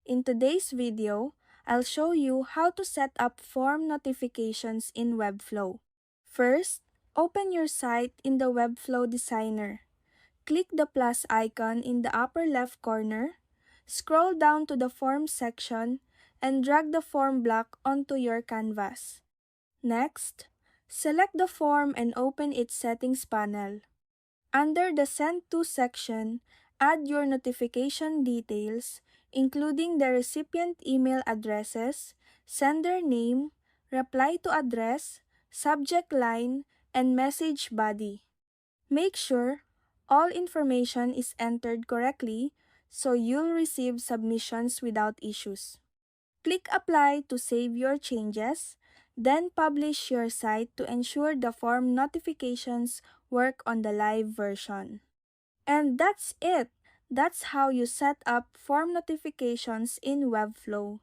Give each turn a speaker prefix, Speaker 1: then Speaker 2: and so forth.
Speaker 1: In today's video, I'll show you how to set up form notifications in Webflow. First, open your site in the Webflow Designer. Click the plus icon in the upper left corner, scroll down to the Form section, and drag the form block onto your canvas. Next, select the form and open its settings panel. Under the Send To section, add your notification details, including the recipient email addresses, sender name, reply to address, subject line, and message body. Make sure all information is entered correctly so you'll receive submissions without issues. Click Apply to save your changes, then publish your site to ensure the form notifications work on the live version. And that's it! That's how you set up form notifications in Webflow.